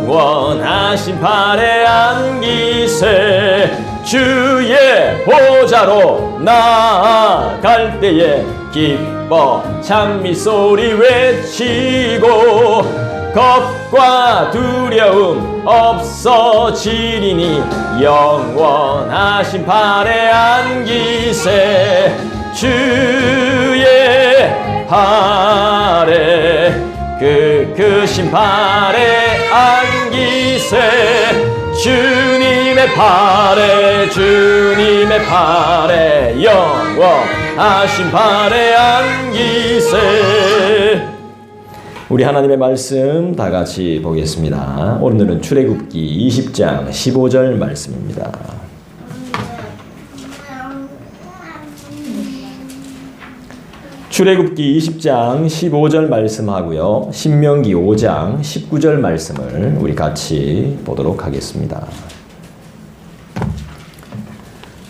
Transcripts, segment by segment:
영원하신 팔에 안기세 주의 보좌로 나아갈 때에 기뻐 찬미 소리 외치고 겁과 두려움 없어지리니 영원하신 팔에 안기세 주의 팔에 그 크신 팔에 안기세 주님의 팔에 영원하신 팔에 안기세. 우리 하나님의 말씀 다 같이 보겠습니다. 오늘은 출애굽기 20장 15절 말씀입니다. 출애굽기 20장 15절 말씀하고요. 신명기 5장 19절 말씀을 우리 같이 보도록 하겠습니다.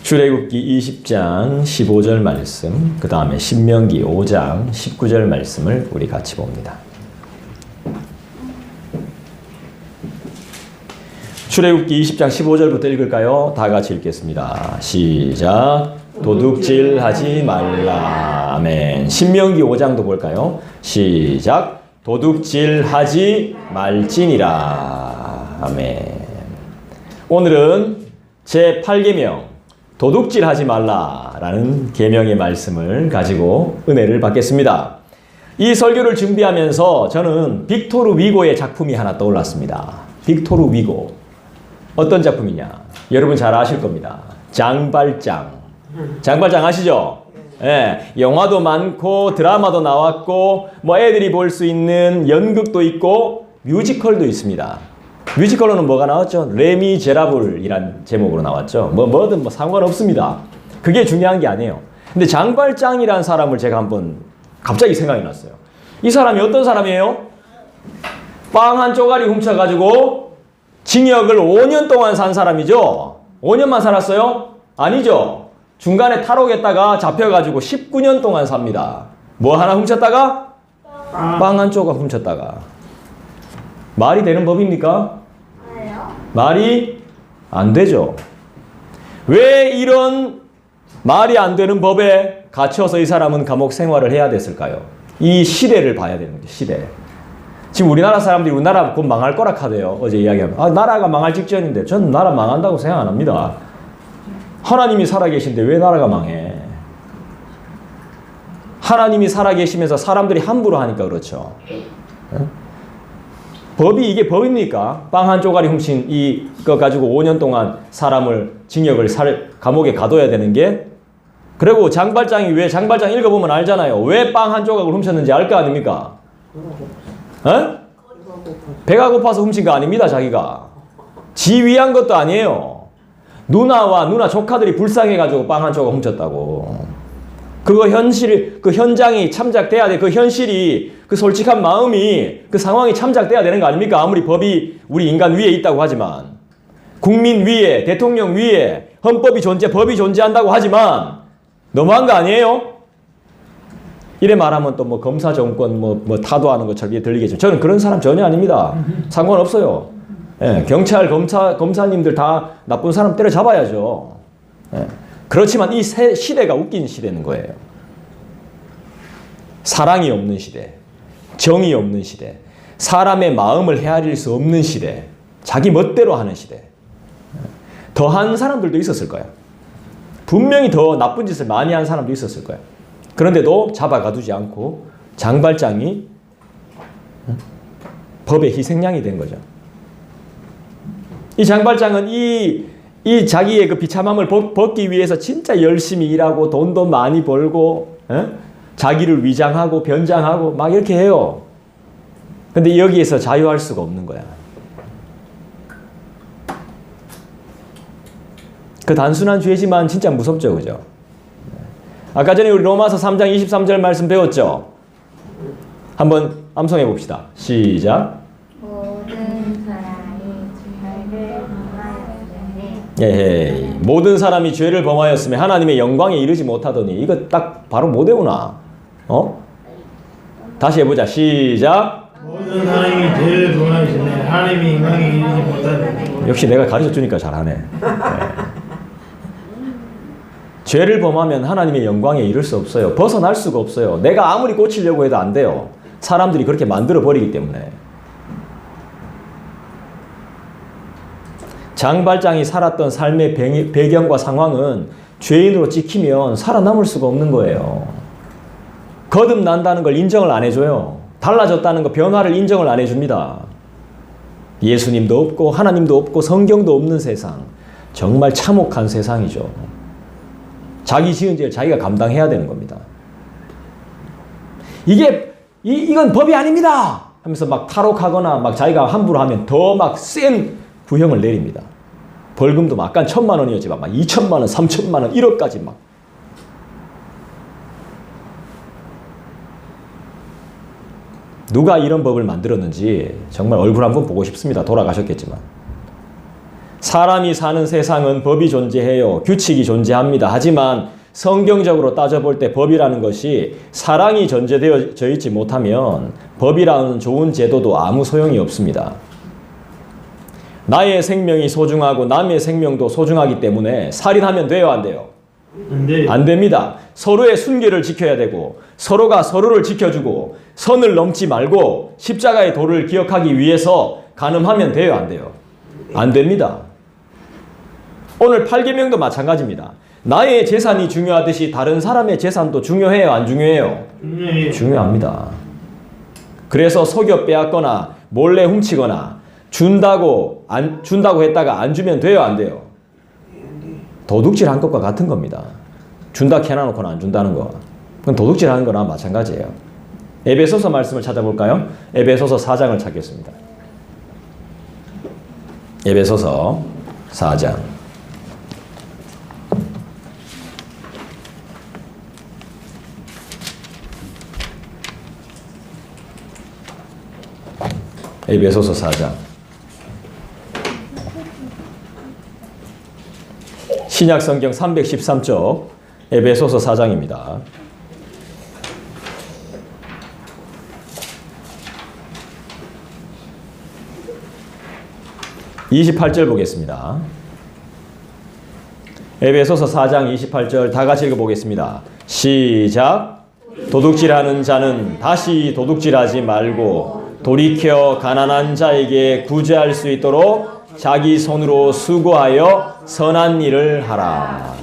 출애굽기 20장 15절 말씀, 그 다음에 신명기 5장 19절 말씀을 우리 같이 봅니다. 출애굽기 20장 15절부터 읽을까요? 다 같이 읽겠습니다. 시작. 도둑질하지 말라. 아멘. 신명기 5장도 볼까요? 시작. 도둑질하지 말지니라. 아멘. 오늘은 제8계명 도둑질하지 말라라는 계명의 말씀을 가지고 은혜를 받겠습니다. 이 설교를 준비하면서 저는 빅토르 위고의 작품이 하나 떠올랐습니다. 빅토르 위고. 어떤 작품이냐? 여러분 잘 아실 겁니다. 장발장. 장발장 아시죠? 예, 영화도 많고 드라마도 나왔고 뭐 애들이 볼 수 있는 연극도 있고 뮤지컬도 있습니다. 뮤지컬로는 뭐가 나왔죠? 레미제라블이란 제목으로 나왔죠. 뭐든 상관없습니다. 그게 중요한 게 아니에요. 근데 장발장이라는 사람을 제가 한번 갑자기 생각이 났어요. 이 사람이 어떤 사람이에요? 빵 한 쪼가리 훔쳐가지고 징역을 5년 동안 산 사람이죠? 5년만 살았어요? 아니죠. 중간에 탈옥했다가 잡혀가지고 19년 동안 삽니다. 뭐 하나 훔쳤다가? 빵 한 조각 훔쳤다가. 말이 되는 법입니까? 말이 안 되죠. 왜 이런 말이 안 되는 법에 갇혀서 이 사람은 감옥 생활을 해야 됐을까요? 이 시대를 봐야 되는 거죠. 시대. 지금 우리나라 사람들이 우리나라 곧 망할 거라 하대요. 어제 이야기하면. 나라가 망할 직전인데 저는 나라 망한다고 생각 안 합니다. 하나님이 살아계신데 왜 나라가 망해? 하나님이 살아계시면서 사람들이 함부로 하니까 그렇죠. 법이 이게 법입니까? 빵 한 쪼가리 훔친 이거 가지고 5년 동안 사람을 징역을 감옥에 가둬야 되는 게. 그리고 장발장이 왜 장발장 읽어보면 알잖아요. 왜 빵 한 조각을 훔쳤는지 알 거 아닙니까? 배가 고파서 훔친 거 아닙니다. 자기가 지 위한 것도 아니에요. 누나와 누나 조카들이 불쌍해가지고 빵 한 조각 훔쳤다고. 그거 그 현장이 참작돼야 돼. 그 현실이, 그 솔직한 마음이, 그 상황이 참작돼야 되는 거 아닙니까? 아무리 법이 우리 인간 위에 있다고 하지만, 국민 위에, 대통령 위에, 헌법이 법이 존재한다고 하지만, 너무한 거 아니에요? 이래 말하면 또 뭐 검사 정권 뭐 타도하는 것처럼 들리겠죠. 저는 그런 사람 전혀 아닙니다. 상관없어요. 예, 경찰, 검사님들 다 나쁜 사람 때려잡아야죠. 예, 그렇지만 이 시대가 웃긴 시대는 거예요. 사랑이 없는 시대, 정이 없는 시대, 사람의 마음을 헤아릴 수 없는 시대, 자기 멋대로 하는 시대. 더한 사람들도 있었을 거예요. 분명히 더 나쁜 짓을 많이 한 사람도 있었을 거예요. 그런데도 잡아 가두지 않고 장발장이 법의 희생양이 된 거죠. 이 장발장은 이 자기의 그 비참함을 벗기 위해서 진짜 열심히 일하고 돈도 많이 벌고 자기를 위장하고 변장하고 막 이렇게 해요. 근데 여기에서 자유할 수가 없는 거야. 그 단순한 죄지만 진짜 무섭죠. 그죠? 아까 전에 우리 로마서 3장 23절 말씀 배웠죠? 한번 암송해 봅시다. 시작. 모든 사람이 죄를 범하였으며 하나님의 영광에 이르지 못하더니. 이거 딱 바로 못 외우나? 다시 해보자. 시작. 모든 사람이 죄를 범하였으며 하나님이 인간에게 이르지 못하는 역시 내가 가르쳐 주니까 잘하네. 네. 죄를 범하면 하나님의 영광에 이를 수 없어요. 벗어날 수가 없어요. 내가 아무리 고치려고 해도 안 돼요. 사람들이 그렇게 만들어 버리기 때문에. 장발장이 살았던 삶의 배경과 상황은 죄인으로 찍히면 살아남을 수가 없는 거예요. 거듭난다는 걸 인정을 안 해줘요. 달라졌다는 거, 변화를 인정을 안 해줍니다. 예수님도 없고 하나님도 없고 성경도 없는 세상. 정말 참혹한 세상이죠. 자기 지은 죄를 자기가 감당해야 되는 겁니다. 이건 법이 아닙니다 하면서 막 탈옥하거나 막 자기가 함부로 하면 더 막 센 구형을 내립니다. 벌금도 막 아까 1,000만 원이었지만 막 2,000만 원, 3,000만 원, 1억까지 막. 누가 이런 법을 만들었는지 정말 얼굴 한번 보고 싶습니다. 돌아가셨겠지만. 사람이 사는 세상은 법이 존재해요. 규칙이 존재합니다. 하지만 성경적으로 따져볼 때 법이라는 것이 사랑이 전제되어져 있지 못하면 법이라는 좋은 제도도 아무 소용이 없습니다. 나의 생명이 소중하고 남의 생명도 소중하기 때문에 살인하면 돼요, 안 돼요? 안 됩니다. 서로의 순결을 지켜야 되고 서로가 서로를 지켜주고 선을 넘지 말고 십자가의 도를 기억하기 위해서 간음하면 돼요, 안 돼요? 안 됩니다. 오늘 8계명도 마찬가지입니다. 나의 재산이 중요하듯이 다른 사람의 재산도 중요해요, 안 중요해요? 중요합니다. 그래서 속여 빼앗거나 몰래 훔치거나 준다고 했다가 안 주면 돼요, 안 돼요? 도둑질한 것과 같은 겁니다. 준다 해놔놓고는 안 준다는 거. 그건 도둑질하는 거나 마찬가지예요. 에베소서 말씀을 찾아볼까요? 에베소서 4장을 찾겠습니다. 에베소서 4장. 에베소서 4장. 신약성경 313쪽 에베소서 4장입니다. 28절 보겠습니다. 에베소서 4장 28절 다 같이 읽어보겠습니다. 시작. 도둑질하는 자는 다시 도둑질하지 말고 돌이켜 가난한 자에게 구제할 수 있도록 자기 손으로 수고하여 선한 일을 하라.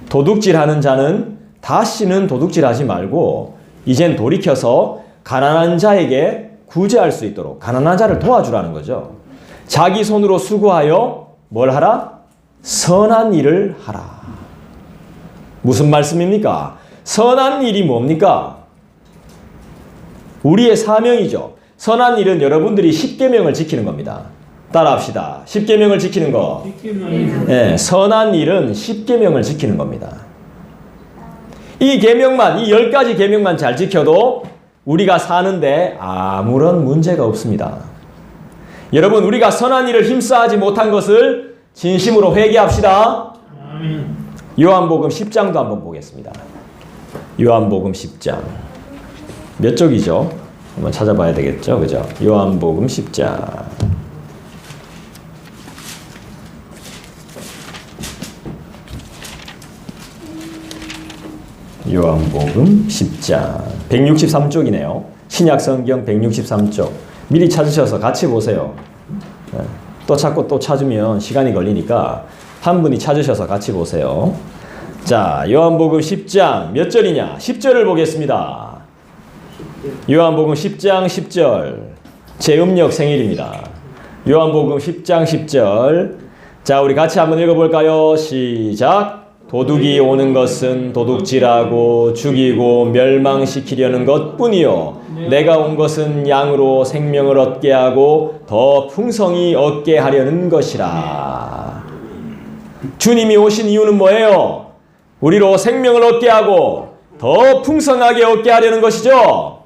도둑질하는 자는 다시는 도둑질하지 말고 이젠 돌이켜서 가난한 자에게 구제할 수 있도록 가난한 자를 도와주라는 거죠. 자기 손으로 수고하여 뭘 하라? 선한 일을 하라. 무슨 말씀입니까? 선한 일이 뭡니까? 우리의 사명이죠. 선한 일은 여러분들이 10계명을 지키는 겁니다. 따라합시다. 10계명을 지키는 거. 네, 선한 일은 10계명을 지키는 겁니다. 이 계명만, 이 10가지 계명만 잘 지켜도 우리가 사는데 아무런 문제가 없습니다. 여러분, 우리가 선한 일을 힘써하지 못한 것을 진심으로 회개합시다. 요한복음 10장도 한번 보겠습니다. 요한복음 10장. 몇 쪽이죠? 한번 찾아봐야 되겠죠? 그죠? 요한복음 10장. 요한복음 10장 163쪽이네요. 신약성경 163쪽. 미리 찾으셔서 같이 보세요. 또 찾고 또 찾으면 시간이 걸리니까 한 분이 찾으셔서 같이 보세요. 자, 요한복음 10장 몇 절이냐? 10절을 보겠습니다. 요한복음 10장 10절. 제 음력 생일입니다. 요한복음 10장 10절. 자, 우리 같이 한번 읽어볼까요? 시작. 도둑이 오는 것은 도둑질하고 죽이고 멸망시키려는 것뿐이요 내가 온 것은 양으로 생명을 얻게 하고 더 풍성히 얻게 하려는 것이라. 주님이 오신 이유는 뭐예요? 우리로 생명을 얻게 하고 더 풍성하게 얻게 하려는 것이죠.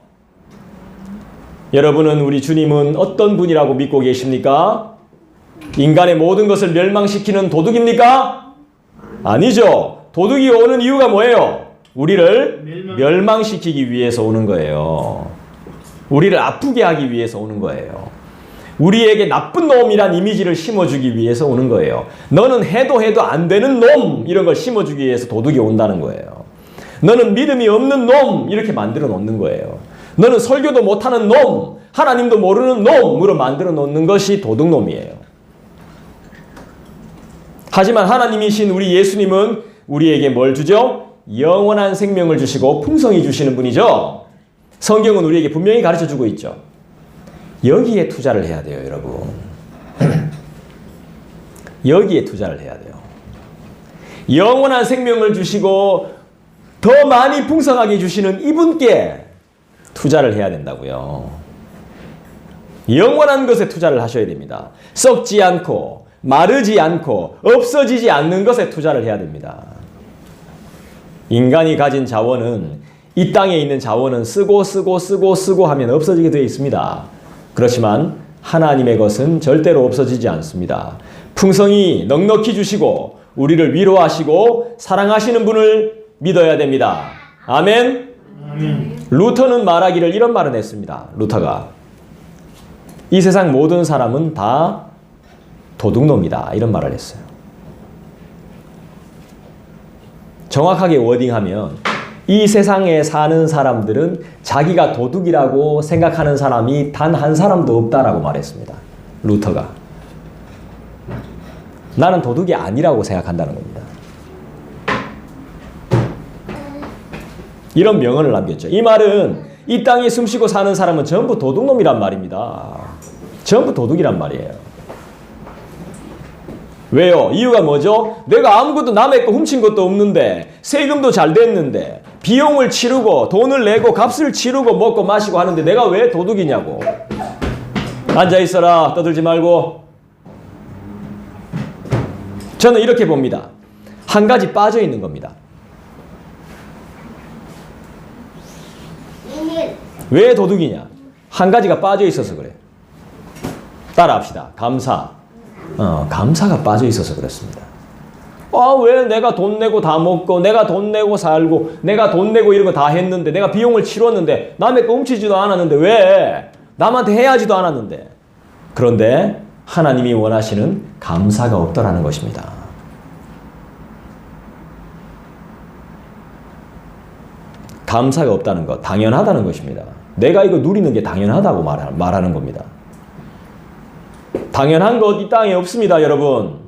여러분은 우리 주님은 어떤 분이라고 믿고 계십니까? 인간의 모든 것을 멸망시키는 도둑입니까? 아니죠. 도둑이 오는 이유가 뭐예요? 우리를 멸망시키기 위해서 오는 거예요. 우리를 아프게 하기 위해서 오는 거예요. 우리에게 나쁜 놈이란 이미지를 심어주기 위해서 오는 거예요. 너는 해도 안 되는 놈 이런 걸 심어주기 위해서 도둑이 온다는 거예요. 너는 믿음이 없는 놈 이렇게 만들어 놓는 거예요. 너는 설교도 못하는 놈, 하나님도 모르는 놈으로 만들어 놓는 것이 도둑놈이에요. 하지만 하나님이신 우리 예수님은 우리에게 뭘 주죠? 영원한 생명을 주시고 풍성히 주시는 분이죠. 성경은 우리에게 분명히 가르쳐주고 있죠. 여기에 투자를 해야 돼요, 여러분. 여기에 투자를 해야 돼요. 영원한 생명을 주시고 더 많이 풍성하게 주시는 이분께 투자를 해야 된다고요. 영원한 것에 투자를 하셔야 됩니다. 썩지 않고 마르지 않고 없어지지 않는 것에 투자를 해야 됩니다. 인간이 가진 자원은 이 땅에 있는 자원은 쓰고 하면 없어지게 되어 있습니다. 그렇지만 하나님의 것은 절대로 없어지지 않습니다. 풍성히 넉넉히 주시고 우리를 위로하시고 사랑하시는 분을 믿어야 됩니다. 아멘. 루터는 말하기를 이런 말을 했습니다. 루터가 이 세상 모든 사람은 다 도둑놈이다 이런 말을 했어요. 정확하게 워딩하면 이 세상에 사는 사람들은 자기가 도둑이라고 생각하는 사람이 단 한 사람도 없다라고 말했습니다. 루터가. 나는 도둑이 아니라고 생각한다는 겁니다. 이런 명언을 남겼죠. 이 말은 이 땅에 숨쉬고 사는 사람은 전부 도둑놈이란 말입니다. 전부 도둑이란 말이에요. 왜요? 이유가 뭐죠? 내가 아무것도 남의 거 훔친 것도 없는데 세금도 잘 냈는데 비용을 치르고 돈을 내고 값을 치르고 먹고 마시고 하는데 내가 왜 도둑이냐고. 앉아있어라. 떠들지 말고. 저는 이렇게 봅니다. 한 가지 빠져 있는 겁니다. 왜 도둑이냐? 한 가지가 빠져 있어서 그래. 따라합시다. 감사. 감사가 빠져 있어서 그렇습니다. 왜 내가 돈 내고 다 먹고 내가 돈 내고 살고 내가 돈 내고 이런 거 다 했는데 내가 비용을 치렀는데 남의 거 훔치지도 않았는데 왜 남한테 해야지도 않았는데. 그런데 하나님이 원하시는 감사가 없더라는 것입니다. 감사가 없다는 것, 당연하다는 것입니다. 내가 이거 누리는 게 당연하다고 말하는 겁니다. 당연한 것 이 땅에 없습니다, 여러분.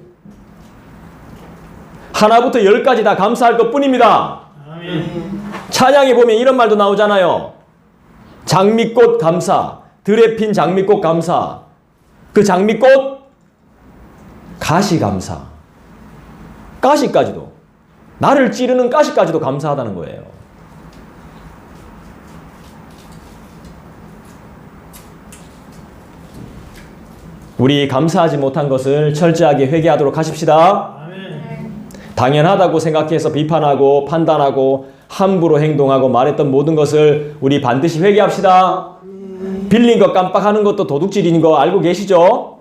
하나부터 10까지 다 감사할 것 뿐입니다. 찬양에 보면 이런 말도 나오잖아요. 장미꽃 감사, 들에 핀 장미꽃 감사, 그 장미꽃 가시 감사, 가시까지도, 나를 찌르는 가시까지도 감사하다는 거예요. 우리 감사하지 못한 것을 철저하게 회개하도록 하십시다. 당연하다고 생각해서 비판하고 판단하고 함부로 행동하고 말했던 모든 것을 우리 반드시 회개합시다. 빌린 것 깜빡하는 것도 도둑질인 거 알고 계시죠?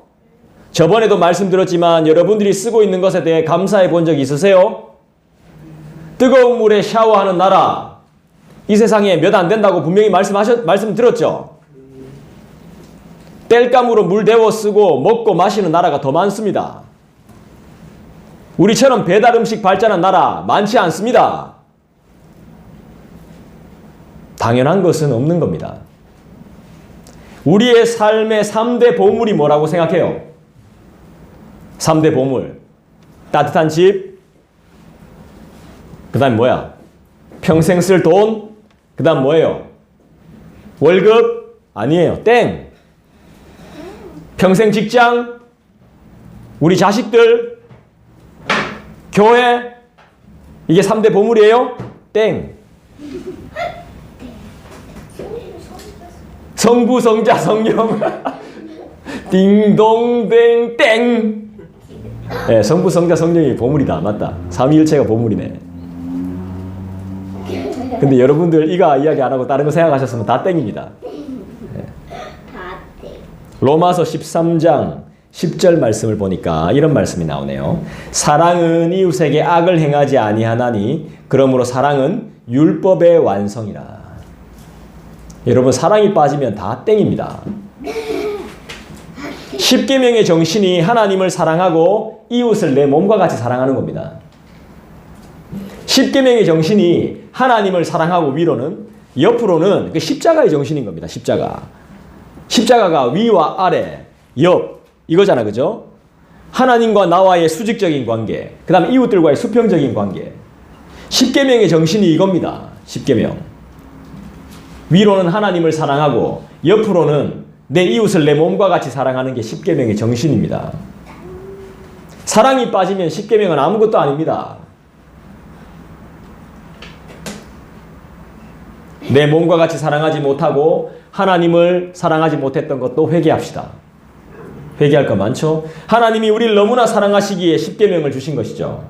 저번에도 말씀드렸지만 여러분들이 쓰고 있는 것에 대해 감사해 본 적 있으세요? 뜨거운 물에 샤워하는 나라, 이 세상에 몇 안 된다고 분명히 말씀드렸죠? 땔감으로 물 데워 쓰고 먹고 마시는 나라가 더 많습니다. 우리처럼 배달 음식 발전한 나라 많지 않습니다. 당연한 것은 없는 겁니다. 우리의 삶의 3대 보물이 뭐라고 생각해요? 3대 보물. 따뜻한 집. 그 다음 뭐야? 평생 쓸 돈. 그 다음 뭐예요? 월급? 아니에요. 땡. 평생 직장. 우리 자식들. 교회. 이게 3대 보물이에요? 땡. 성부, 성자, 성령. 딩동댕 땡. 네, 성부, 성자, 성령이 보물이다. 맞다. 삼위일체가 보물이네. 근데 여러분들 이거 이야기 안 하고 다른 거 생각하셨으면 다 땡입니다. 네. 로마서 13장 10절 말씀을 보니까 이런 말씀이 나오네요. 사랑은 이웃에게 악을 행하지 아니하나니 그러므로 사랑은 율법의 완성이라. 여러분 사랑이 빠지면 다 땡입니다. 십계명의 정신이 하나님을 사랑하고 이웃을 내 몸과 같이 사랑하는 겁니다. 십계명의 정신이 하나님을 사랑하고 위로는 옆으로는 그 십자가의 정신인 겁니다. 십자가. 십자가가 위와 아래, 옆 이거잖아, 그죠? 하나님과 나와의 수직적인 관계, 그 다음에 이웃들과의 수평적인 관계. 십계명의 정신이 이겁니다. 십계명. 위로는 하나님을 사랑하고 옆으로는 내 이웃을 내 몸과 같이 사랑하는 게 십계명의 정신입니다. 사랑이 빠지면 십계명은 아무것도 아닙니다. 내 몸과 같이 사랑하지 못하고 하나님을 사랑하지 못했던 것도 회개합시다. 회개할 거 많죠? 하나님이 우리를 너무나 사랑하시기에 십계명을 주신 것이죠.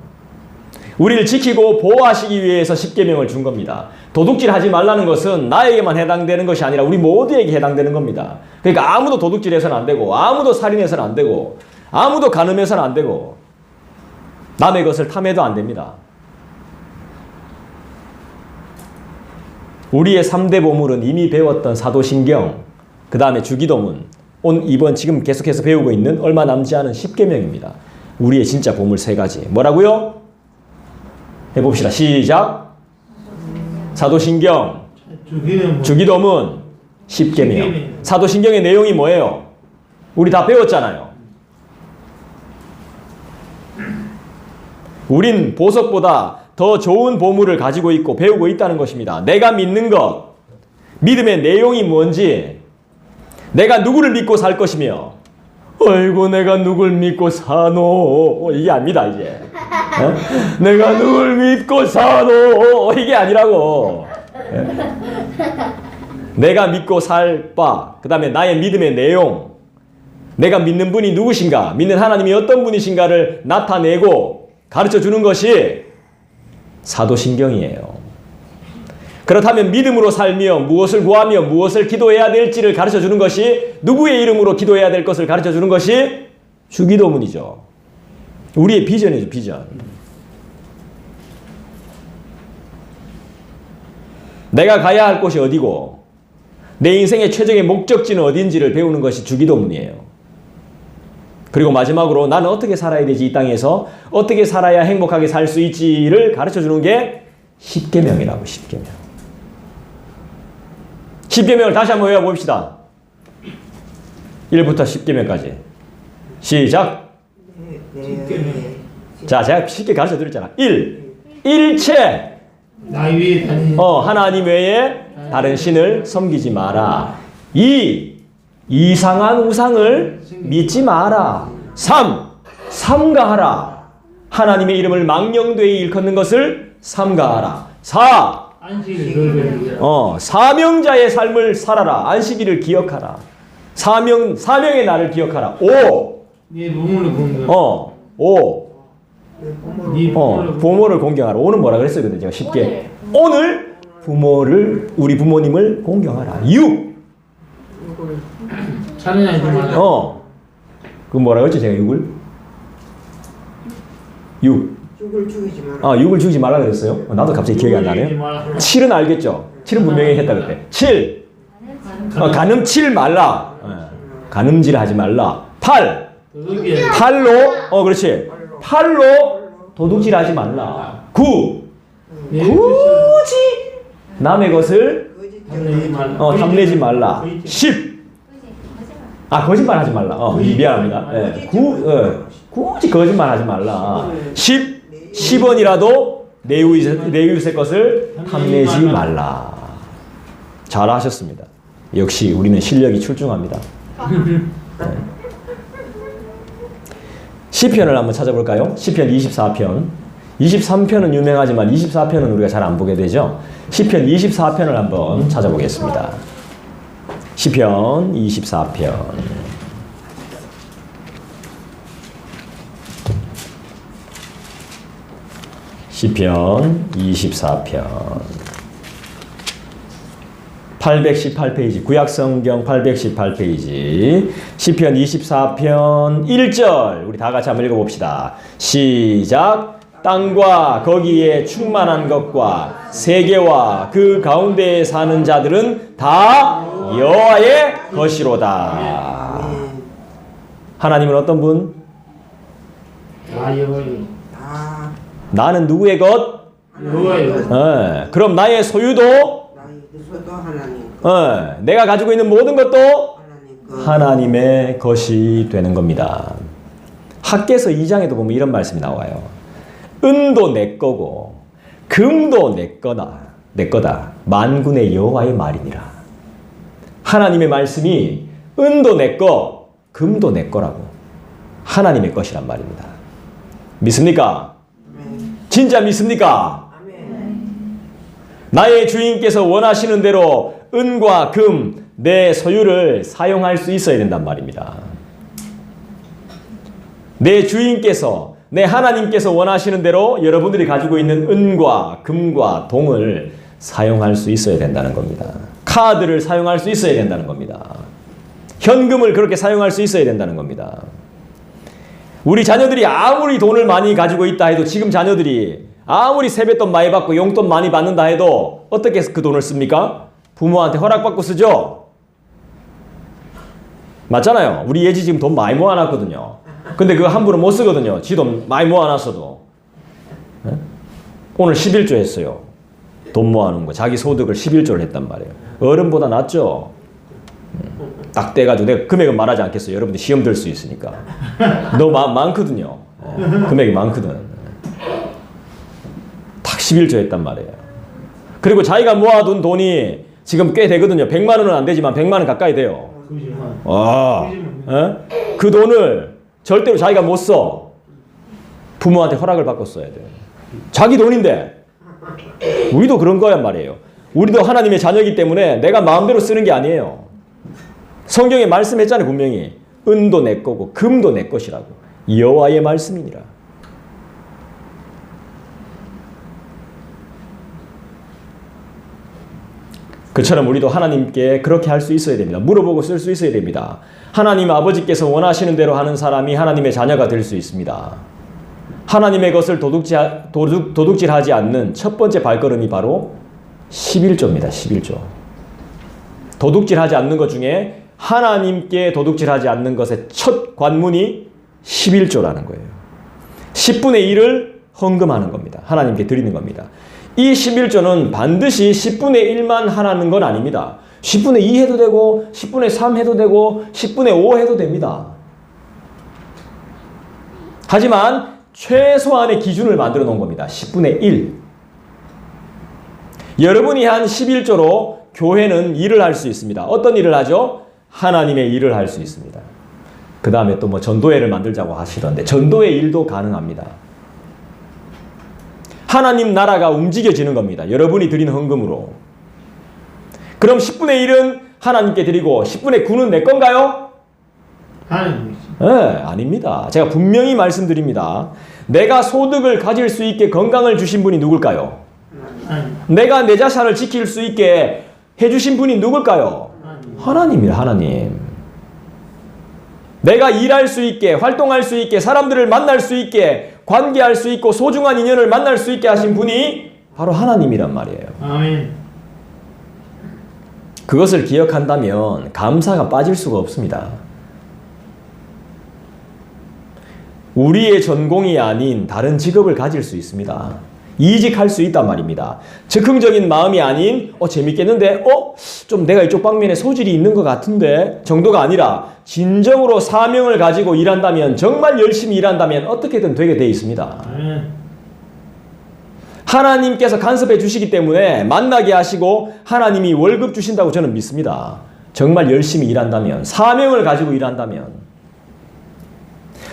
우리를 지키고 보호하시기 위해서 십계명을 준 겁니다. 도둑질하지 말라는 것은 나에게만 해당되는 것이 아니라 우리 모두에게 해당되는 겁니다. 그러니까 아무도 도둑질해서는 안 되고 아무도 살인해서는 안 되고 아무도 간음해서는 안 되고 남의 것을 탐해도 안 됩니다. 우리의 3대 보물은 이미 배웠던 사도신경, 그 다음에 주기도문, 이번 지금 계속해서 배우고 있는 얼마 남지 않은 십계명입니다. 우리의 진짜 보물 3가지. 뭐라고요? 해봅시다. 시작. 사도신경, 주기도문, 십계명. 사도신경의 내용이 뭐예요? 우리 다 배웠잖아요. 우린 보석보다 더 좋은 보물을 가지고 있고 배우고 있다는 것입니다. 내가 믿는 것, 믿음의 내용이 뭔지, 내가 누구를 믿고 살 것이며, 어이구 내가 누굴 믿고 사노, 이게 아닙니다 이제. 내가 누굴 믿고 사노, 이게 아니라고. 내가 믿고 살 바, 그 다음에 나의 믿음의 내용, 내가 믿는 분이 누구신가, 믿는 하나님이 어떤 분이신가를 나타내고 가르쳐주는 것이 사도신경이에요. 그렇다면 믿음으로 살며 무엇을 구하며 무엇을 기도해야 될지를 가르쳐주는 것이, 누구의 이름으로 기도해야 될 것을 가르쳐주는 것이 주기도문이죠. 우리의 비전이죠. 비전. 내가 가야 할 곳이 어디고 내 인생의 최종의 목적지는 어딘지를 배우는 것이 주기도문이에요. 그리고 마지막으로 나는 어떻게 살아야 되지, 이 땅에서 어떻게 살아야 행복하게 살 수 있지를 가르쳐주는 게 십계명이라고. 십계명. 십계명을 다시 한번 외워봅시다. 1부터 10계명까지. 시작. 자, 제가 쉽게 가르쳐 드렸잖아. 1. 일체. 하나님 외에 다른 신을 섬기지 마라. 2. 이상한 우상을 믿지 마라. 3. 삼가하라. 하나님의 이름을 망령되이 일컫는 것을 삼가하라. 4. 사명자의 삶을 살아라. 안식일을 기억하라. 사명의 날을 기억하라. 5. 부모를 공경하라. 5는 뭐라 그랬어요? 근데 제가 쉽게. 오늘 우리 부모님을 공경하라. 6. 그 뭐라 그랬지 제가 6을? 6. 6을 죽이지 마라. 6을 죽이지 말라 그랬어요? 나도 갑자기 기억이 안 나네요. 7은 알겠죠? 7은 분명히 했다 그때. 7. 간음칠 말라. 간음질 하지 말라. 8. 팔로 그렇지. 팔로 도둑질 하지 말라. 9. 굳이 남의 것을 탐내지 말라. 10. 거짓말 하지 말라. 미안합니다. 굳이 거짓말 하지 말라. 10원이라도 내 이웃의 것을 탐내지 말라. 잘하셨습니다. 역시 우리는 실력이 출중합니다. 시편을 한번 찾아볼까요? 시편 24편. 23편은 유명하지만 24편은 우리가 잘 안 보게 되죠. 시편 24편을 한번 찾아보겠습니다. 시편 24편. 시편 24편. 818페이지, 구약성경 818페이지. 시편 24편 1절. 우리 다 같이 한번 읽어봅시다. 시작. 땅과 거기에 충만한 것과 세계와 그 가운데에 사는 자들은 다 여호와의 것이로다. 하나님은 어떤 분? 여호와요. 나는 누구의 것? 여호와요. 그럼 나의 소유도 내가 가지고 있는 모든 것도 하나님의 것이 되는 겁니다. 학개서 2장에도 보면 이런 말씀이 나와요. 은도 내 거고 금도 내 거다. 만군의 여호와의 말이니라. 하나님의 말씀이 은도 내 거, 금도 내 거라고. 하나님의 것이란 말입니다. 믿습니까? 진짜 믿습니까? 나의 주인께서 원하시는 대로 은과 금, 내 소유를 사용할 수 있어야 된단 말입니다. 내 주인께서, 내 하나님께서 원하시는 대로 여러분들이 가지고 있는 은과 금과 동을 사용할 수 있어야 된다는 겁니다. 카드를 사용할 수 있어야 된다는 겁니다. 현금을 그렇게 사용할 수 있어야 된다는 겁니다. 우리 자녀들이 아무리 돈을 많이 가지고 있다 해도, 지금 자녀들이 아무리 세뱃돈 많이 받고 용돈 많이 받는다 해도 어떻게 그 돈을 씁니까? 부모한테 허락받고 쓰죠? 맞잖아요. 우리 예지 지금 돈 많이 모아놨거든요. 근데 그거 함부로 못 쓰거든요. 지 돈 많이 모아놨어도. 네? 오늘 11조 했어요. 돈 모아놓은 거. 자기 소득을 11조를 했단 말이에요. 어른보다 낫죠? 딱 떼가지고 내가 금액은 말하지 않겠어요. 여러분들 시험 들 수 있으니까. 너무 많거든요. 금액이 많거든. 딱 11조 했단 말이에요. 그리고 자기가 모아둔 돈이 지금 꽤 되거든요. 100만 원은 안 되지만 100만 원 가까이 돼요. 그 돈을 절대로 자기가 못 써. 부모한테 허락을 받고 써야 돼요. 자기 돈인데. 우리도 그런 거란 말이에요. 우리도 하나님의 자녀이기 때문에 내가 마음대로 쓰는 게 아니에요. 성경에 말씀했잖아요. 분명히. 은도 내 거고 금도 내 것이라고. 여호와의 말씀이니라. 그처럼 우리도 하나님께 그렇게 할 수 있어야 됩니다. 물어보고 쓸 수 있어야 됩니다. 하나님 아버지께서 원하시는 대로 하는 사람이 하나님의 자녀가 될 수 있습니다. 하나님의 것을 도둑질하지 않는 첫 번째 발걸음이 바로 11조입니다. 11조. 도둑질하지 않는 것 중에 하나님께 도둑질하지 않는 것의 첫 관문이 11조라는 거예요. 10분의 1을 헌금하는 겁니다. 하나님께 드리는 겁니다. 이 11조는 반드시 10분의 1만 하라는 건 아닙니다. 10분의 2 해도 되고 10분의 3 해도 되고 10분의 5 해도 됩니다. 하지만 최소한의 기준을 만들어 놓은 겁니다. 10분의 1. 여러분이 한 11조로 교회는 일을 할 수 있습니다. 어떤 일을 하죠? 하나님의 일을 할 수 있습니다. 그 다음에 또 뭐 전도회를 만들자고 하시던데 전도회 일도 가능합니다. 하나님 나라가 움직여지는 겁니다. 여러분이 드리는 헌금으로. 그럼 10분의 1은 하나님께 드리고 10분의 9는 내 건가요? 하나님이죠. 네, 아닙니다. 제가 분명히 말씀드립니다. 내가 소득을 가질 수 있게 건강을 주신 분이 누굴까요? 내가 내 자산을 지킬 수 있게 해주신 분이 누굴까요? 하나님이에요. 하나님. 내가 일할 수 있게, 활동할 수 있게, 사람들을 만날 수 있게, 관계할 수 있고 소중한 인연을 만날 수 있게 하신 분이 바로 하나님이란 말이에요. 아멘. 그것을 기억한다면 감사가 빠질 수가 없습니다. 우리의 전공이 아닌 다른 직업을 가질 수 있습니다. 이직할 수 있단 말입니다. 즉흥적인 마음이 아닌 재밌겠는데? 좀 내가 이쪽 방면에 소질이 있는 것 같은데? 정도가 아니라 진정으로 사명을 가지고 일한다면, 정말 열심히 일한다면 어떻게든 되게 돼 있습니다. 하나님께서 간섭해 주시기 때문에 만나게 하시고 하나님이 월급 주신다고 저는 믿습니다. 정말 열심히 일한다면, 사명을 가지고 일한다면,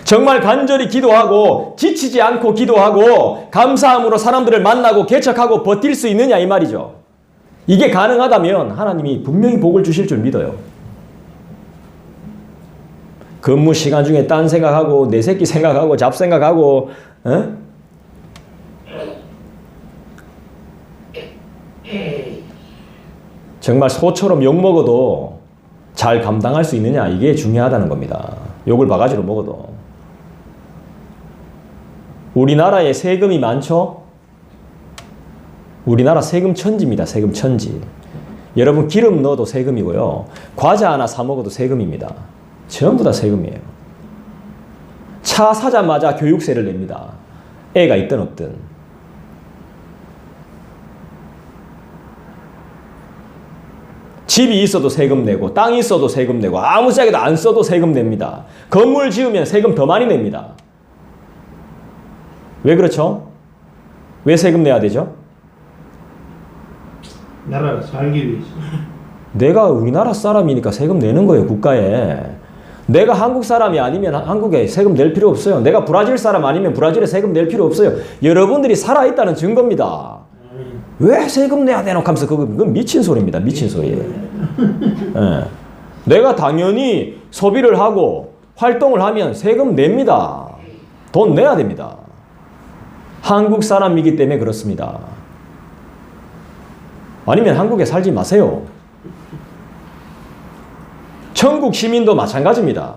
정말 간절히 기도하고 지치지 않고 기도하고 감사함으로 사람들을 만나고 개척하고 버틸 수 있느냐 이 말이죠. 이게 가능하다면 하나님이 분명히 복을 주실 줄 믿어요. 근무 시간 중에 딴 생각하고 내 새끼 생각하고 잡생각하고 정말 소처럼 욕먹어도 잘 감당할 수 있느냐 이게 중요하다는 겁니다. 욕을 바가지로 먹어도. 우리나라에 세금이 많죠? 우리나라 세금 천지입니다. 세금 천지. 여러분 기름 넣어도 세금이고요. 과자 하나 사 먹어도 세금입니다. 전부 다 세금이에요. 차 사자마자 교육세를 냅니다. 애가 있든 없든. 집이 있어도 세금 내고 땅이 있어도 세금 내고 아무짝에도 안 써도 세금 냅니다. 건물 지으면 세금 더 많이 냅니다. 왜 그렇죠? 왜 세금 내야 되죠? 나라가 살기 위해서. 내가 우리나라 사람이니까 세금 내는 거예요, 국가에. 내가 한국 사람이 아니면 한국에 세금 낼 필요 없어요. 내가 브라질 사람 아니면 브라질에 세금 낼 필요 없어요. 여러분들이 살아있다는 증거입니다. 왜 세금 내야 되노? 하면서 그건 미친 소리입니다. 미친 소리예요. 예. 내가 당연히 소비를 하고 활동을 하면 세금 냅니다. 돈 내야 됩니다. 한국 사람이기 때문에 그렇습니다. 아니면 한국에 살지 마세요. 천국 시민도 마찬가지입니다.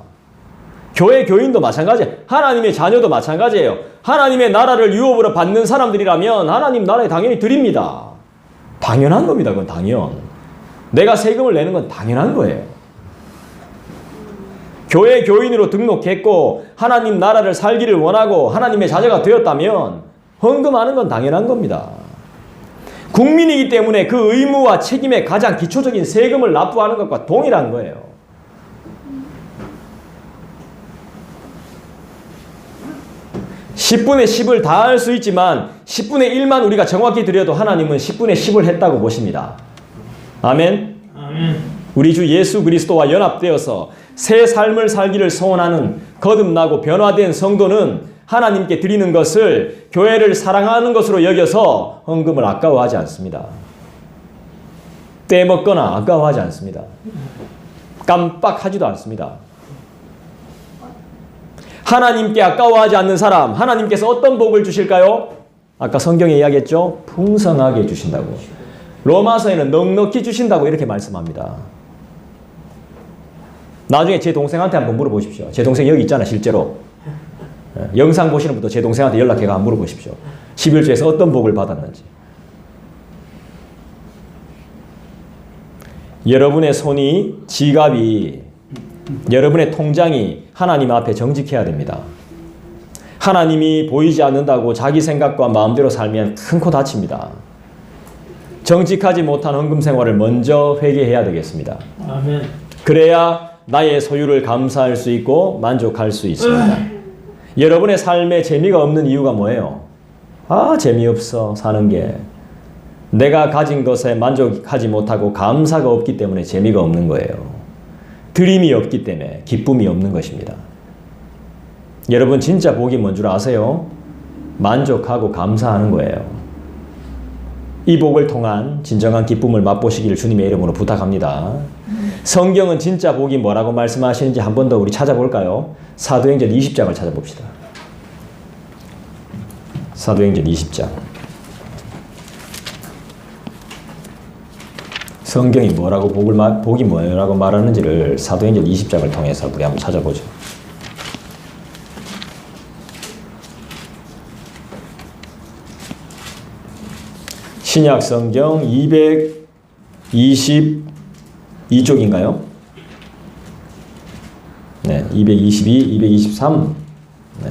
교회 교인도 마찬가지예요. 하나님의 자녀도 마찬가지예요. 하나님의 나라를 유업으로 받는 사람들이라면 하나님 나라에 당연히 드립니다. 당연한 겁니다. 그건 당연. 내가 세금을 내는 건 당연한 거예요. 교회 교인으로 등록했고 하나님 나라를 살기를 원하고 하나님의 자녀가 되었다면 헌금하는 건 당연한 겁니다. 국민이기 때문에 그 의무와 책임의 가장 기초적인 세금을 납부하는 것과 동일한 거예요. (10분의 10을) 다 할 수 있지만 (10분의 1만) 우리가 정확히 드려도 하나님은 (10분의 10을) 했다고 보십니다. 아멘. 아멘. 우리 주 예수 그리스도와 연합되어서 새 삶을 살기를 소원하는 거듭나고 변화된 성도는 하나님께 드리는 것을 교회를 사랑하는 것으로 여겨서 헌금을 아까워하지 않습니다. 떼먹거나 아까워하지 않습니다. 깜빡하지도 않습니다. 하나님께 아까워하지 않는 사람, 하나님께서 어떤 복을 주실까요? 아까 성경에 이야기했죠? 풍성하게 주신다고. 로마서에는 넉넉히 주신다고 이렇게 말씀합니다. 나중에 제 동생한테 한번 물어보십시오. 제 동생 여기 있잖아, 실제로. 영상 보시는 분도 제 동생한테 연락해가 한번 물어보십시오. 11조에서 어떤 복을 받았는지. 여러분의 손이, 지갑이, 여러분의 통장이 하나님 앞에 정직해야 됩니다. 하나님이 보이지 않는다고 자기 생각과 마음대로 살면 큰 코 다칩니다. 정직하지 못한 헌금 생활을 먼저 회개해야 되겠습니다. 아멘. 그래야 나의 소유를 감사할 수 있고 만족할 수 있습니다. 여러분의 삶에 재미가 없는 이유가 뭐예요? 재미없어 사는 게. 내가 가진 것에 만족하지 못하고 감사가 없기 때문에 재미가 없는 거예요. 드림이 없기 때문에 기쁨이 없는 것입니다. 여러분 진짜 복이 뭔 줄 아세요? 만족하고 감사하는 거예요. 이 복을 통한 진정한 기쁨을 맛보시기를 주님의 이름으로 부탁합니다. 성경은 진짜 복이 뭐라고 말씀하시는지 한 번 더 우리 찾아볼까요? 사도행전 20장을 찾아봅시다. 사도행전 20장. 성경이 뭐라고 복이 뭐라고 말하는지를 사도행전 20장을 통해서 우리 한번 찾아보죠. 신약 성경 222쪽인가요? 네, 222, 223. 네.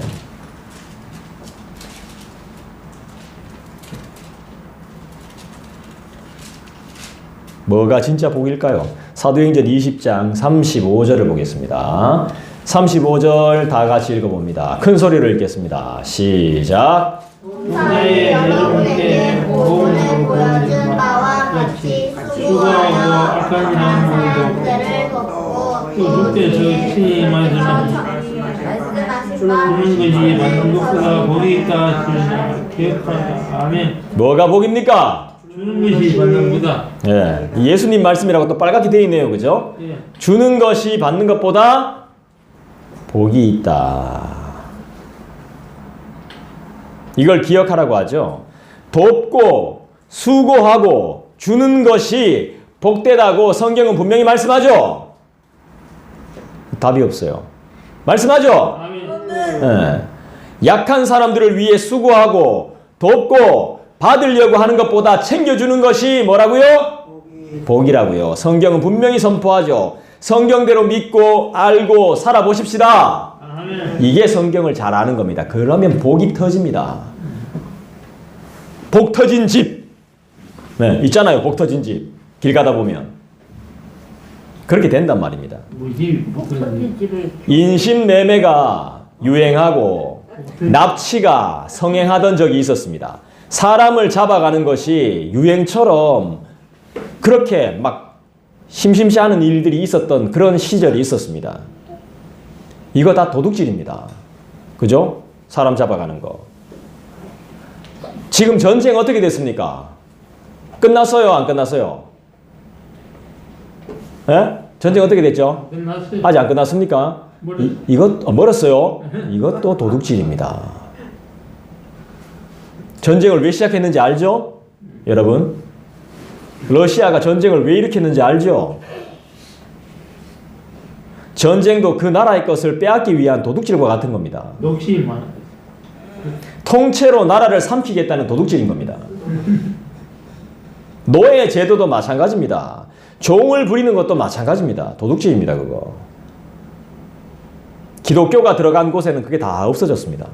뭐가 진짜 복일까요? 사도행전 20장 35절을 보겠습니다. 35절 다 같이 읽어봅니다. 큰 소리로 읽겠습니다. 시작. 나의 여러분께 복음을 보여준 바와 같이 수고하고 악한 사람들을 돕고 또 주께서 친히 말씀하시는 것이 받는 것보다 복이 있다 하시는 기억하라. 아멘. 뭐가 복입니까? 주는 것이 받는 것보다. 예, 예수님 말씀이라고 또 빨갛게 되어 있네요. 그죠? 예. 주는 것이 받는 것보다 복이 있다. 이걸 기억하라고 하죠. 돕고 수고하고 주는 것이 복되다고 성경은 분명히 말씀하죠. 답이 없어요. 말씀하죠. 아멘. 예. 약한 사람들을 위해 수고하고 돕고 받으려고 하는 것보다 챙겨주는 것이 뭐라고요? 복이라고요. 성경은 분명히 선포하죠. 성경대로 믿고 알고 살아보십시다. 아멘. 이게 성경을 잘 아는 겁니다. 그러면 복이 터집니다. 복 터진 집. 네, 있잖아요. 복 터진 집. 길 가다 보면. 그렇게 된단 말입니다. 뭐지? 터진 집에 인신매매가 유행하고 납치가 성행하던 적이 있었습니다. 사람을 잡아가는 것이 유행처럼 그렇게 막 심심치 않은 일들이 있었던 그런 시절이 있었습니다. 이거 다 도둑질입니다. 그죠? 사람 잡아가는 거. 지금 전쟁 어떻게 됐습니까? 끝났어요? 안 끝났어요? 예? 전쟁 어떻게 됐죠? 끝났어요. 아직 안 끝났습니까? 멀었어요. 이것도 도둑질입니다. 전쟁을 왜 시작했는지 알죠? 여러분, 러시아가 전쟁을 왜 일으켰는지 알죠? 전쟁도 그 나라의 것을 빼앗기 위한 도둑질과 같은 겁니다. 욕심이 많아. 통째로 나라를 삼키겠다는 도둑질인 겁니다. 노예 제도도 마찬가지입니다. 종을 부리는 것도 마찬가지입니다. 도둑질입니다, 그거. 기독교가 들어간 곳에는 그게 다 없어졌습니다.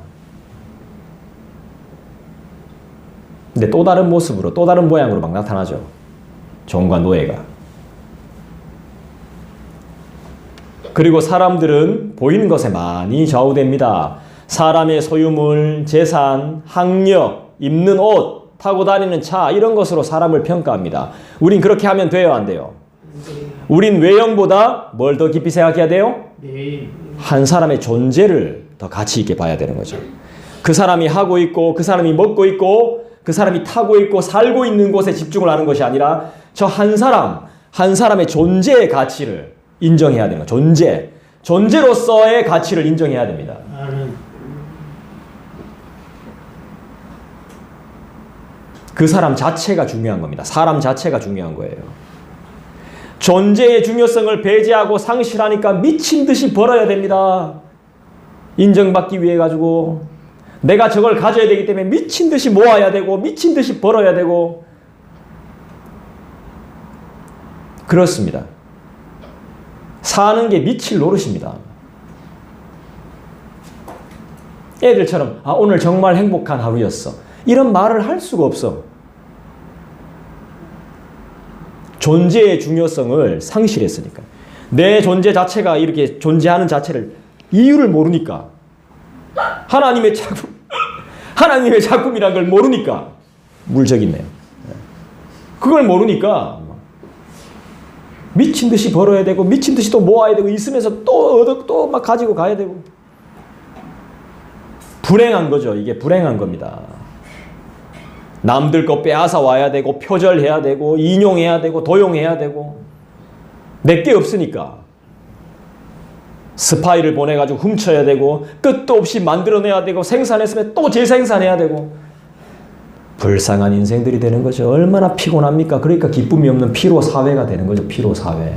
근데 또 다른 모습으로, 또 다른 모양으로 막 나타나죠. 종과 노예가. 그리고 사람들은 보이는 것에 많이 좌우됩니다. 사람의 소유물, 재산, 학력, 입는 옷, 타고 다니는 차 이런 것으로 사람을 평가합니다. 우린 그렇게 하면 돼요, 안 돼요? 우린 외형보다 뭘 더 깊이 생각해야 돼요? 네. 한 사람의 존재를 더 가치 있게 봐야 되는 거죠. 그 사람이 하고 있고 그 사람이 먹고 있고 그 사람이 타고 있고 살고 있는 곳에 집중을 하는 것이 아니라 저 한 사람의 존재의 가치를 인정해야 되는 거예요. 존재로서의 가치를 인정해야 됩니다. 나는 그 사람 자체가 중요한 겁니다. 사람 자체가 중요한 거예요. 존재의 중요성을 배제하고 상실하니까 미친 듯이 벌어야 됩니다. 인정받기 위해 가지고 내가 저걸 가져야 되기 때문에 미친 듯이 모아야 되고 미친 듯이 벌어야 되고 그렇습니다. 사는 게 미칠 노릇입니다. 애들처럼 오늘 정말 행복한 하루였어. 이런 말을 할 수가 없어. 존재의 중요성을 상실했으니까. 내 존재 자체가 이렇게 존재하는 자체를 이유를 모르니까. 하나님의 작품이란 걸 모르니까. 물적 있네요. 그걸 모르니까 미친 듯이 벌어야 되고 미친 듯이 또 모아야 되고 있으면서 또 막 가지고 가야 되고. 불행한 거죠. 이게 불행한 겁니다. 남들 거 빼앗아 와야 되고 표절해야 되고 인용해야 되고 도용해야 되고 내게 없으니까 스파이를 보내가지고 훔쳐야 되고 끝도 없이 만들어내야 되고 생산했으면 또 재생산해야 되고 불쌍한 인생들이 되는 거죠. 얼마나 피곤합니까? 그러니까 기쁨이 없는 피로 사회가 되는 거죠. 피로 사회.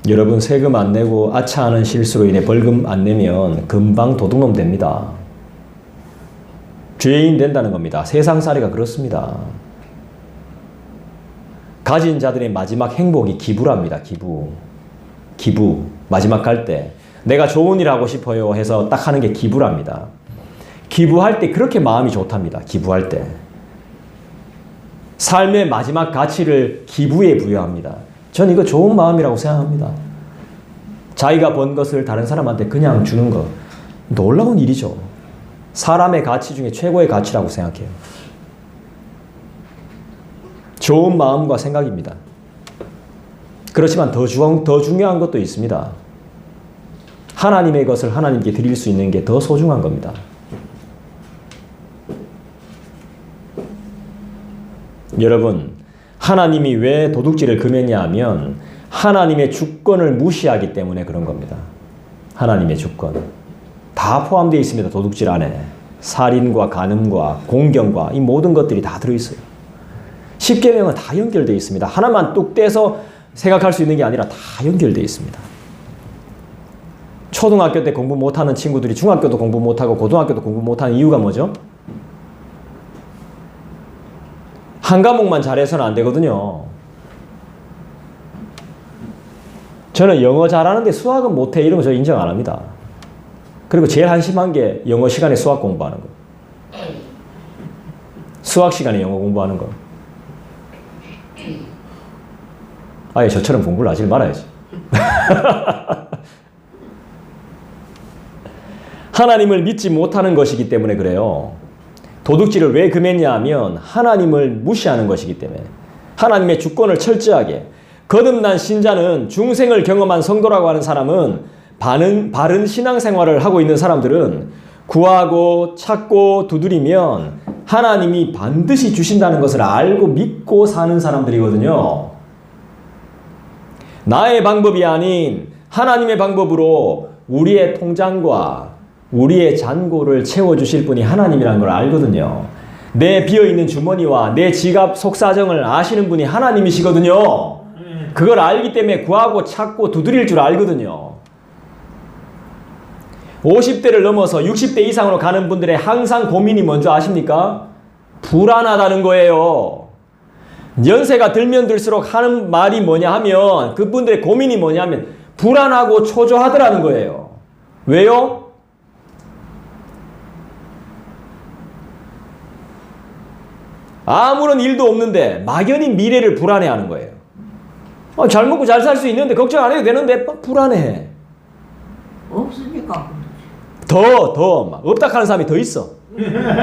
여러분 세금 안 내고 아차하는 실수로 인해 벌금 안 내면 금방 도둑놈 됩니다. 죄인 된다는 겁니다. 세상살이가 그렇습니다. 가진 자들의 마지막 행복이 기부랍니다. 기부. 마지막 갈 때 내가 좋은 일 하고 싶어요 해서 딱 하는 게 기부랍니다. 기부할 때 그렇게 마음이 좋답니다. 기부할 때. 삶의 마지막 가치를 기부에 부여합니다. 전 이거 좋은 마음이라고 생각합니다. 자기가 번 것을 다른 사람한테 그냥 주는 거 놀라운 일이죠. 사람의 가치 중에 최고의 가치라고 생각해요. 좋은 마음과 생각입니다. 그렇지만 더 중요한 것도 있습니다. 하나님의 것을 하나님께 드릴 수 있는 게 더 소중한 겁니다. 여러분, 하나님이 왜 도둑질을 금했냐 하면 하나님의 주권을 무시하기 때문에 그런 겁니다. 하나님의 주권. 다 포함되어 있습니다. 도둑질 안에. 살인과 간음과 공경과 이 모든 것들이 다 들어있어요. 십계명은 다 연결되어 있습니다. 하나만 뚝 떼서 생각할 수 있는 게 아니라 다 연결되어 있습니다. 초등학교 때 공부 못하는 친구들이 중학교도 공부 못하고 고등학교도 공부 못하는 이유가 뭐죠? 한 과목만 잘해서는 안 되거든요. 저는 영어 잘하는데 수학은 못해 이런 거 저 인정 안 합니다. 그리고 제일 한심한 게 영어 시간에 수학 공부하는 거. 수학 시간에 영어 공부하는 거. 아예 저처럼 공부를 하지 말아야지. 하나님을 믿지 못하는 것이기 때문에 그래요. 도둑질을 왜 금했냐 하면 하나님을 무시하는 것이기 때문에. 하나님의 주권을 철저하게. 거듭난 신자는 중생을 경험한 성도라고 하는 사람은 바른 신앙생활을 하고 있는 사람들은 구하고 찾고 두드리면 하나님이 반드시 주신다는 것을 알고 믿고 사는 사람들이거든요. 나의 방법이 아닌 하나님의 방법으로 우리의 통장과 우리의 잔고를 채워주실 분이 하나님이라는 걸 알거든요. 내 비어있는 주머니와 내 지갑 속사정을 아시는 분이 하나님이시거든요. 그걸 알기 때문에 구하고 찾고 두드릴 줄 알거든요. 50대를 넘어서 60대 이상으로 가는 분들의 항상 고민이 뭔지 아십니까? 불안하다는 거예요. 연세가 들면 들수록 하는 말이 뭐냐 하면 그분들의 고민이 뭐냐 하면 불안하고 초조하더라는 거예요. 왜요? 아무런 일도 없는데 막연히 미래를 불안해하는 거예요. 잘 먹고 잘 살 수 있는데 걱정 안 해도 되는데 불안해. 없으니까. 더 막 없다 하는 사람이 더 있어.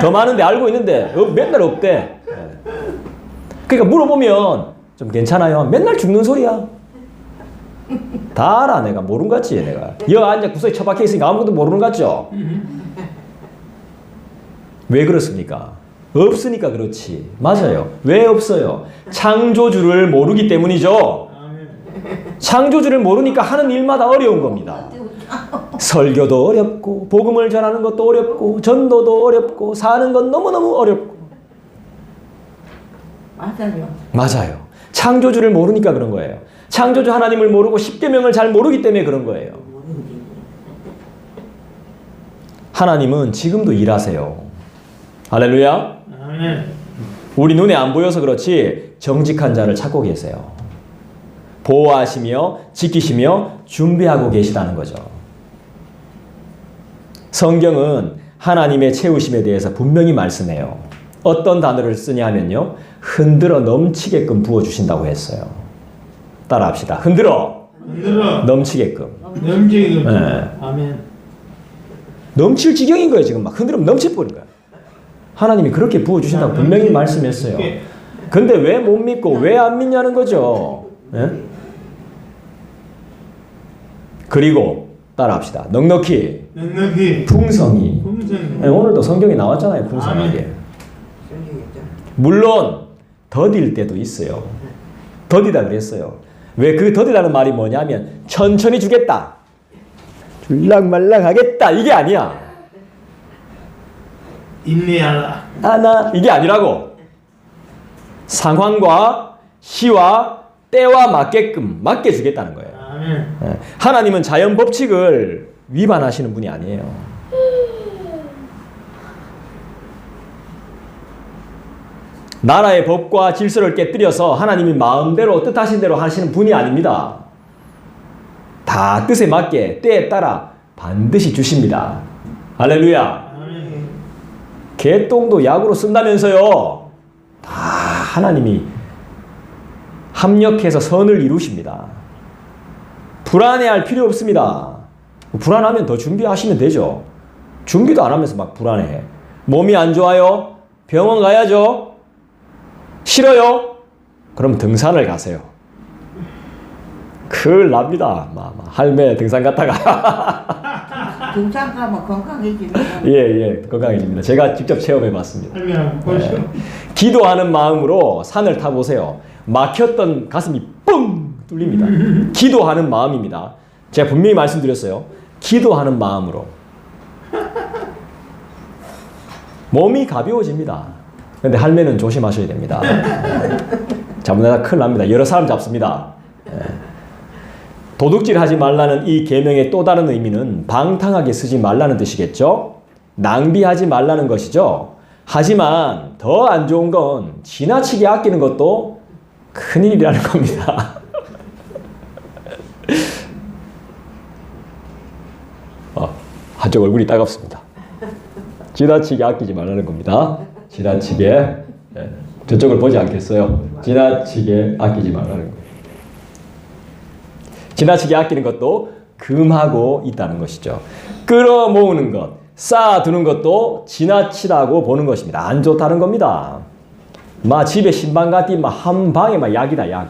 더 많은데 알고 있는데 맨날 없대. 그러니까 물어보면 좀 괜찮아요. 맨날 죽는 소리야. 다 알아. 내가 모르는 것 같지 내가. 여 앉아 구석에 처박혀 있으니까 아무것도 모르는 것 같죠. 왜 그렇습니까? 없으니까 그렇지. 맞아요. 왜 없어요? 창조주를 모르기 때문이죠. 창조주를 모르니까 하는 일마다 어려운 겁니다. 설교도 어렵고 복음을 전하는 것도 어렵고 전도도 어렵고 사는 건 너무너무 어렵고. 맞아요. 맞아요. 창조주를 모르니까 그런 거예요. 창조주 하나님을 모르고 십계명을 잘 모르기 때문에 그런 거예요. 하나님은 지금도 일하세요. 할렐루야. 우리 눈에 안 보여서 그렇지 정직한 자를 찾고 계세요. 보호하시며 지키시며 준비하고 계시다는 거죠. 성경은 하나님의 채우심에 대해서 분명히 말씀해요. 어떤 단어를 쓰냐 하면요. 흔들어 넘치게끔 부어주신다고 했어요. 따라합시다. 흔들어 넘치게끔. 넘치게끔. 네. 아멘. 넘칠 지경인 거예요. 지금 막 흔들면 넘쳐버린 거예요. 하나님이 그렇게 부어주신다고 분명히 말씀했어요. 근데 왜 못 믿고 왜 안 믿냐는 거죠. 네? 그리고 따라합시다. 넉넉히 풍성히. 네, 오늘도 성경에 나왔잖아요. 풍성하게. 물론 더딜 때도 있어요. 더디다 그랬어요. 왜 그 더디다는 말이 뭐냐면 천천히 주겠다. 줄락말락 하겠다. 이게 아니야. 인내하라. 이게 아니라고. 상황과 시와 때와 맞게 주겠다는 거예요. 아멘. 하나님은 자연 법칙을 위반하시는 분이 아니에요. 나라의 법과 질서를 깨뜨려서 하나님이 마음대로 뜻하신 대로 하시는 분이 아닙니다. 다 뜻에 맞게 때에 따라 반드시 주십니다. 할렐루야. 개똥도 약으로 쓴다면서요. 다 하나님이 합력해서 선을 이루십니다. 불안해할 필요 없습니다. 불안하면 더 준비하시면 되죠. 준비도 안 하면서 막 불안해. 몸이 안 좋아요? 병원 가야죠. 싫어요? 그럼 등산을 가세요. 큰일 납니다. 할매 등산 갔다가 등산 가면 건강해지는. 예, 건강해집니다. 제가 직접 체험해 봤습니다. 보시오. 기도하는 마음으로 산을 타보세요. 막혔던 가슴이 뻥 뚫립니다. 기도하는 마음입니다. 제가 분명히 말씀드렸어요. 기도하는 마음으로. 몸이 가벼워집니다. 근데 할매는 조심하셔야 됩니다. 잘못하다 큰일 납니다. 여러 사람 잡습니다. 도둑질 하지 말라는 이 계명의 또 다른 의미는 방탕하게 쓰지 말라는 뜻이겠죠? 낭비하지 말라는 것이죠. 하지만 더 안 좋은 건 지나치게 아끼는 것도 큰일이라는 겁니다. 한쪽 얼굴이 따갑습니다. 지나치게 아끼지 말라는 겁니다. 지나치게. 예, 저쪽을 보지 않겠어요. 지나치게 아끼지 말라는 거예요. 지나치게 아끼는 것도 금하고 있다는 것이죠. 끌어모으는 것, 쌓아두는 것도 지나치다고 보는 것입니다. 안 좋다는 겁니다. 집에 신방 갔더니 한 방에 약이다, 약.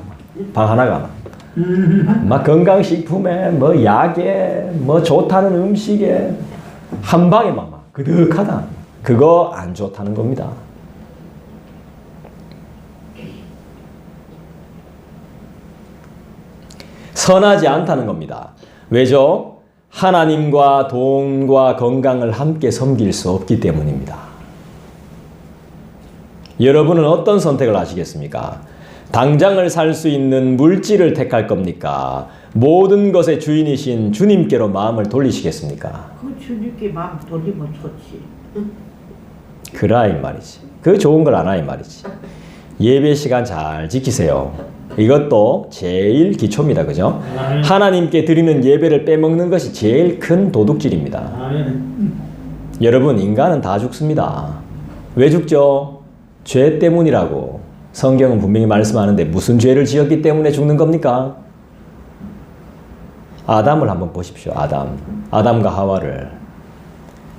방 하나가. 건강식품에, 약에, 좋다는 음식에, 한 방에 그득하다. 그거 안 좋다는 겁니다. 선하지 않다는 겁니다. 왜죠? 하나님과 돈과 건강을 함께 섬길 수 없기 때문입니다. 여러분은 어떤 선택을 하시겠습니까? 당장을 살 수 있는 물질을 택할 겁니까? 모든 것의 주인이신 주님께로 마음을 돌리시겠습니까? 그 주님께 마음 돌리면 좋지. 그라 이 말이지. 그 좋은 걸 아나 이 말이지. 예배 시간 잘 지키세요. 이것도 제일 기초입니다. 그죠? 하나님께 드리는 예배를 빼먹는 것이 제일 큰 도둑질입니다. 여러분, 인간은 다 죽습니다. 왜 죽죠? 죄 때문이라고 성경은 분명히 말씀하는데 무슨 죄를 지었기 때문에 죽는 겁니까? 아담을 한번 보십시오. 아담과 하와를.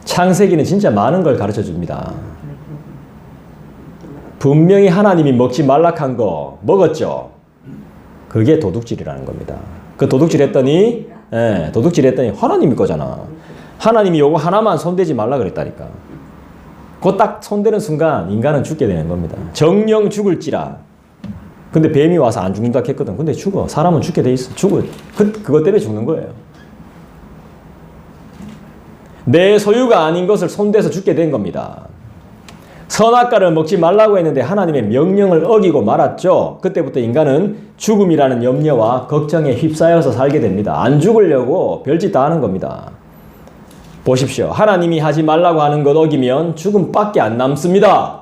창세기는 진짜 많은 걸 가르쳐 줍니다. 분명히 하나님이 먹지 말락한 거 먹었죠? 그게 도둑질이라는 겁니다. 그 도둑질했더니 하나님이 거잖아. 하나님이 요거 하나만 손대지 말라 그랬다니까. 그 딱 손대는 순간 인간은 죽게 되는 겁니다. 정령 죽을지라. 근데 뱀이 와서 안 죽는다 했거든. 근데 죽어. 사람은 죽게 돼 있어. 죽어. 그것 때문에 죽는 거예요. 내 소유가 아닌 것을 손대서 죽게 된 겁니다. 선악과를 먹지 말라고 했는데 하나님의 명령을 어기고 말았죠. 그때부터 인간은 죽음이라는 염려와 걱정에 휩싸여서 살게 됩니다. 안 죽으려고 별짓 다 하는 겁니다. 보십시오. 하나님이 하지 말라고 하는 것 어기면 죽음밖에 안 남습니다.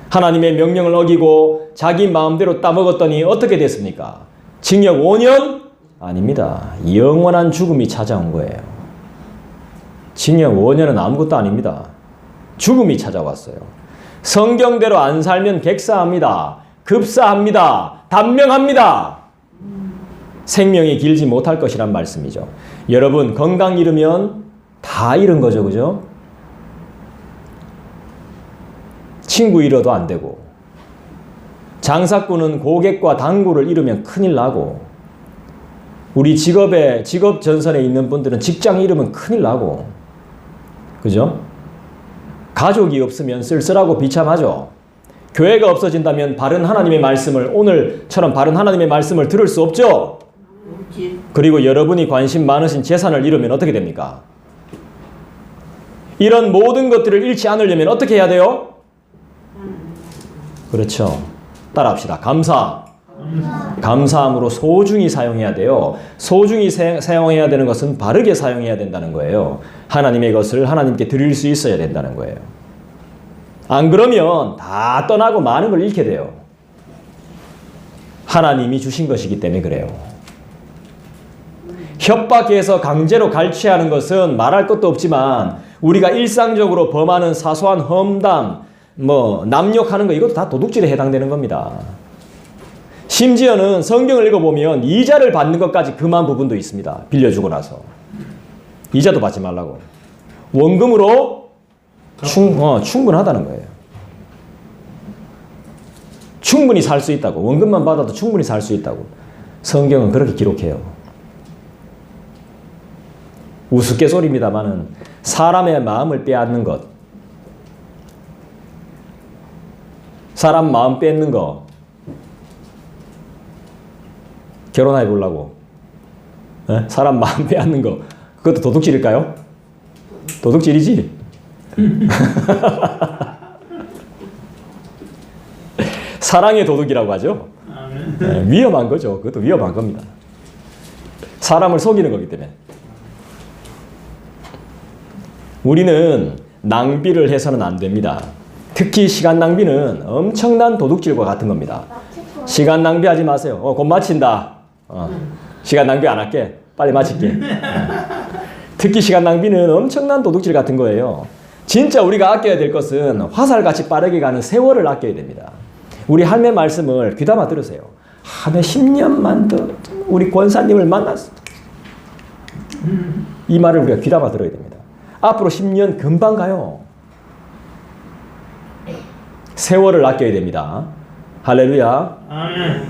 하나님의 명령을 어기고 자기 마음대로 따먹었더니 어떻게 됐습니까? 징역 5년? 아닙니다. 영원한 죽음이 찾아온 거예요. 징역 5년은 아무것도 아닙니다. 죽음이 찾아왔어요. 성경대로 안 살면 객사합니다. 급사합니다. 단명합니다. 생명이 길지 못할 것이란 말씀이죠. 여러분, 건강 잃으면 다 잃은 거죠. 그죠? 친구 잃어도 안 되고, 장사꾼은 고객과 당구를 잃으면 큰일 나고, 우리 직업 전선에 있는 분들은 직장 잃으면 큰일 나고, 그죠? 가족이 없으면 쓸쓸하고 비참하죠. 교회가 없어진다면 바른 하나님의 말씀을, 오늘처럼 바른 하나님의 말씀을 들을 수 없죠. 그리고 여러분이 관심 많으신 재산을 잃으면 어떻게 됩니까? 이런 모든 것들을 잃지 않으려면 어떻게 해야 돼요? 그렇죠. 따라합시다. 감사함으로 소중히 사용해야 돼요. 소중히 사용해야 되는 것은 바르게 사용해야 된다는 거예요. 하나님의 것을 하나님께 드릴 수 있어야 된다는 거예요. 안 그러면 다 떠나고 많은 걸 잃게 돼요. 하나님이 주신 것이기 때문에 그래요. 협박해서 강제로 갈취하는 것은 말할 것도 없지만 우리가 일상적으로 범하는 사소한 험담, 남욕하는 거, 이것도 다 도둑질에 해당되는 겁니다. 심지어는 성경을 읽어보면 이자를 받는 것까지 금한 부분도 있습니다. 빌려주고 나서. 이자도 받지 말라고. 원금으로 충분하다는 거예요. 충분히 살 수 있다고. 원금만 받아도 충분히 살 수 있다고. 성경은 그렇게 기록해요. 우스갯소리입니다마는 사람의 마음을 빼앗는 것, 사람 마음 뺏는 거, 결혼해 보려고 사람 마음 빼앗는 거, 그것도 도둑질일까요? 도둑질이지. 사랑의 도둑이라고 하죠. 위험한 거죠. 그것도 위험한 겁니다. 사람을 속이는 거기 때문에. 우리는 낭비를 해서는 안 됩니다. 특히 시간 낭비는 엄청난 도둑질과 같은 겁니다. 시간 낭비하지 마세요. 곧 마친다. 시간 낭비 안 할게. 빨리 마칠게. 특히 시간 낭비는 엄청난 도둑질 같은 거예요. 진짜 우리가 아껴야 될 것은 화살같이 빠르게 가는 세월을 아껴야 됩니다. 우리 할매 말씀을 귀담아 들으세요. 내 10년만 더 우리 권사님을 만났어. 이 말을 우리가 귀담아 들어야 됩니다. 앞으로 10년 금방 가요. 세월을 아껴야 됩니다. 할렐루야. 아멘.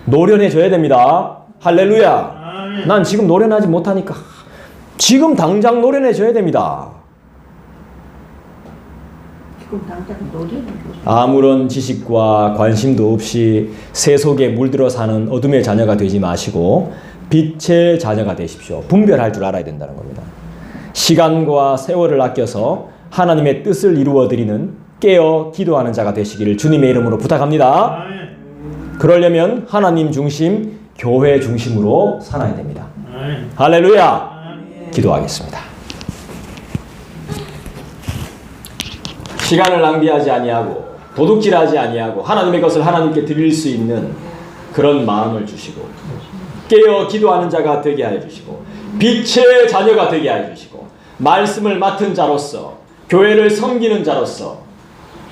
노련해져야 됩니다. 할렐루야. 아멘. 난 지금 노련하지 못하니까 지금 당장 노련해져야 됩니다. 지금 당장 노래는 아무런 지식과 관심도 없이 새 속에 물들어 사는 어둠의 자녀가 되지 마시고 빛의 자녀가 되십시오. 분별할 줄 알아야 된다는 겁니다. 시간과 세월을 아껴서 하나님의 뜻을 이루어 드리는 깨어 기도하는 자가 되시기를 주님의 이름으로 부탁합니다. 아멘. 그러려면 하나님 중심, 교회 중심으로 살아야 됩니다. 아멘. 할렐루야. 아멘. 기도하겠습니다. 시간을 낭비하지 아니하고 도둑질하지 아니하고 하나님의 것을 하나님께 드릴 수 있는 그런 마음을 주시고 깨어 기도하는 자가 되게 하여 주시고 빛의 자녀가 되게 하여 주시고 말씀을 맡은 자로서 교회를 섬기는 자로서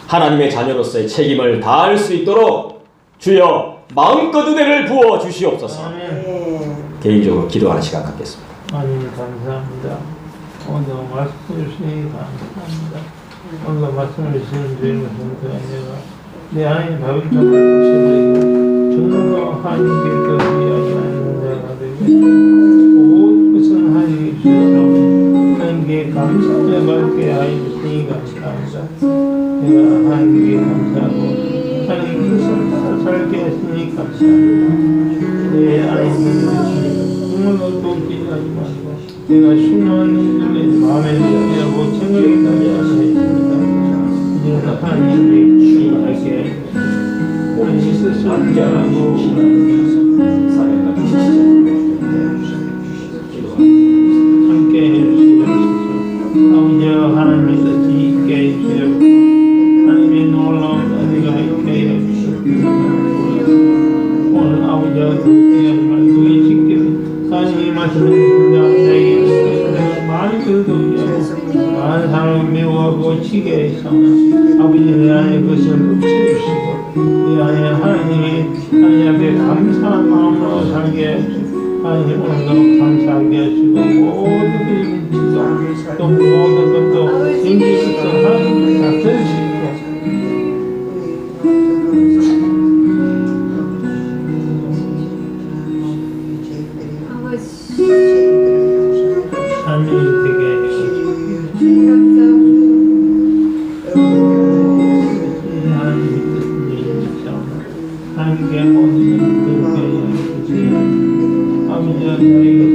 하나님의 자녀로서의 책임을 다할 수 있도록 주여 마음껏 은혜를 부어 주시옵소서. 아멘. 개인적으로 기도하는 시간 갖겠습니다. 하나님 감사합니다. 오늘 말씀 주시니 감사합니다. 오늘 말씀을 주시는 주님을 감사합니다. 내 안에 밥을 정말 전부 하나님께 뜻을 이야기하는 자가 되고 모든 것은 하나님께 주셔서 하나님께 감사를 받게 하여 주시니 감사합니다. 내가 하나님께 감사하고 하나님의 뜻을 따라 살게 하시니 감사합니다. 내 안에 주시니 정말로 도움되지 마시고 내가 순수한 일들의 마음에 대하고 생각이 나게 하시니 이제는 하나님의 주님께 하나님의 뜻을 알고 함께 해주시옵소서. 아버지여 하나님의 뜻이 있게 해주시옵소서. 하나님의 놀라운 은혜가 있게 해주시옵소서. 오늘 아버지여 누구에게 말고 이 집게 하나님의 말씀을 듣는 자에게 많이 들어도 많은 사람을 미워하고 치게 해서 아버지 내 안에 그것을 없애주시고 내 안에 하나님 앞에 감사한 마음으로 살게 해주시고 하나님 오늘도 감사하게 하시고 모든 것도 또 모든 것도 인기부터 하나님 다 들으시고 삶이 되게 하나님께 모든 것을 그렇게 해주시고 아버지와 너희